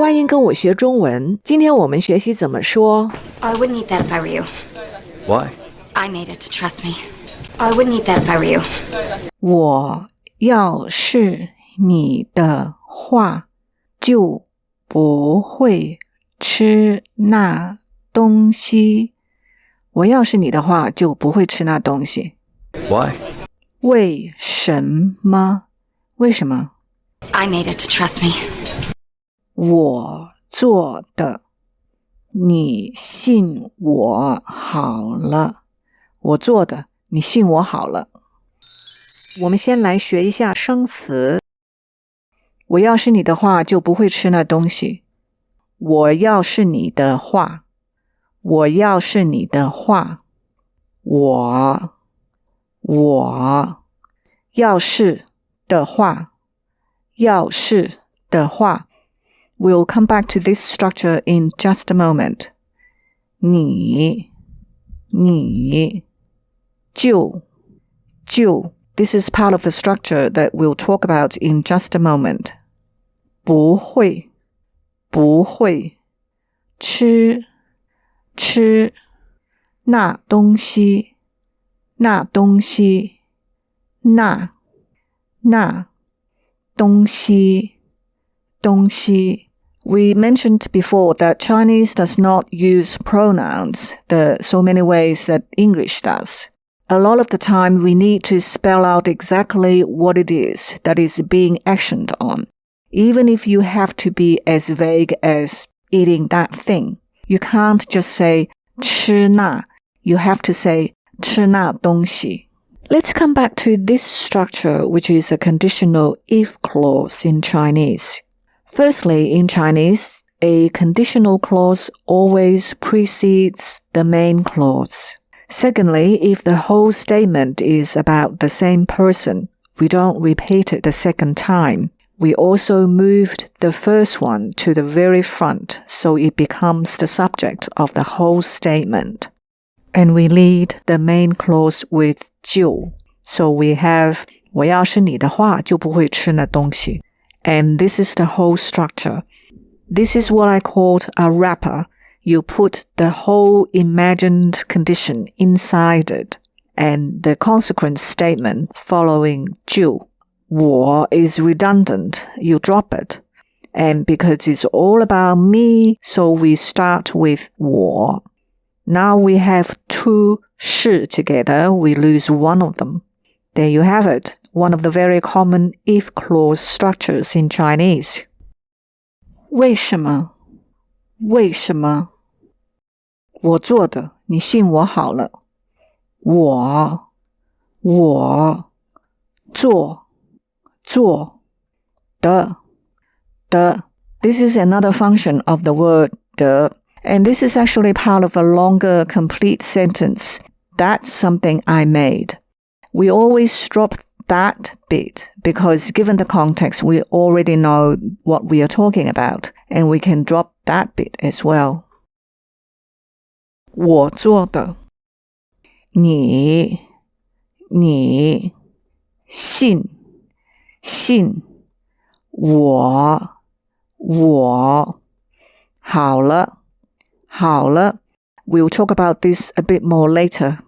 欢迎跟我学中文。今天我们学习怎么说 I wouldn't eat that if I were you. Why? I made it, trust me. I wouldn't eat that if I were you. 我要是你的话就不会吃那东西。我要是你的话就不会吃那东西。 Why? 为什么？为什么？ I made it, trust me. 我做的，你信我好了。我做的，你信我好了。我们先来学一下生词。我要是你的话就不会吃那东西。我要是你的话，我要是你的话，我要是的话，要是的话。We'll come back to this structure in just a moment. 你就 This is part of the structure that we'll talk about in just a moment. 不会吃那东西那东西We mentioned before that Chinese does not use pronouns so many ways that English does. A lot of the time we need to spell out exactly what it is that is being actioned on. Even if you have to be as vague as eating that thing, you can't just say 吃那, you have to say 吃那东西. Let's come back to this structure, which is a conditional if clause in Chinese. Firstly, in Chinese, a conditional clause always precedes the main clause. Secondly, if the whole statement is about the same person, we don't repeat it the second time. We also moved the first one to the very front, so it becomes the subject of the whole statement. And we lead the main clause with 就. So we have 我要是你的话就不会吃那东西. And this is the whole structure. This is what I called a wrapper. You put the whole imagined condition inside it. And the consequent statement following 就, 我 is redundant. You drop it. And because it's all about me, so we start with 我. Now we have two 是 together. We lose one of them. There you have it. One of the very common if clause structures in Chinese. 为什么？为什么？我做的，你信我好了。我做的。This is another function of the word 的, and this is actually part of a longer complete sentence. That's something I made. We always drop that bit because given the context, we already know what we are talking about, and we can drop that bit as well. 我做的，你信我好了 We'll talk about this a bit more later.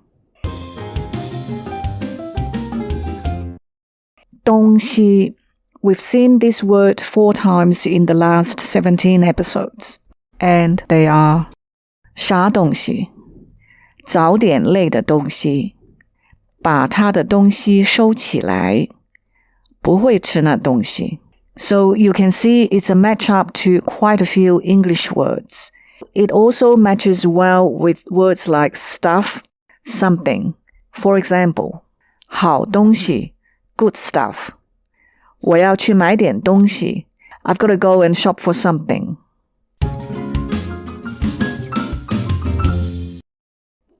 东西 We've seen this word 4 times in the last 17 episodes. And they are 啥东西？早点类的东西。把他的东西收起来。不会吃那东西。So you can see it's a match-up to quite a few English words. It also matches well with words like stuff, something. For example, 好东西 good stuff. 我要去买点东西 I've got to go and shop for something.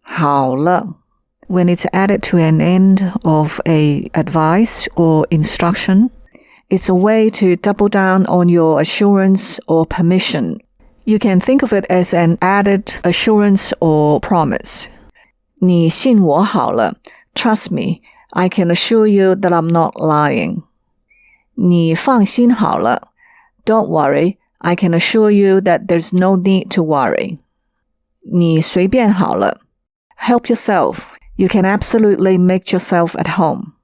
好了 when it's added to an end of a advice or instruction, it's a way to double down on your assurance or permission. You can think of it as an added assurance or promise. 你信我好了 Trust me, I can assure you that I'm not lying. 你放心好了 Don't worry, I can assure you that there's no need to worry. 你随便好了。Help yourself. You can absolutely make yourself at home.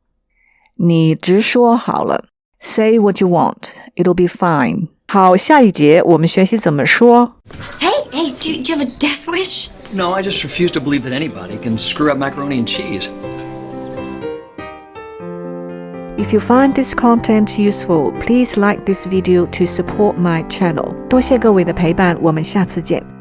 你直说好了。Say what you want. It'll be fine. 好，下一节我们学习怎么说。Hey, do you have a death wish? No, I just refuse to believe that anybody can screw up macaroni and cheese. If you find this content useful, please like this video to support my channel. 多谢各位的陪伴，我们下次见。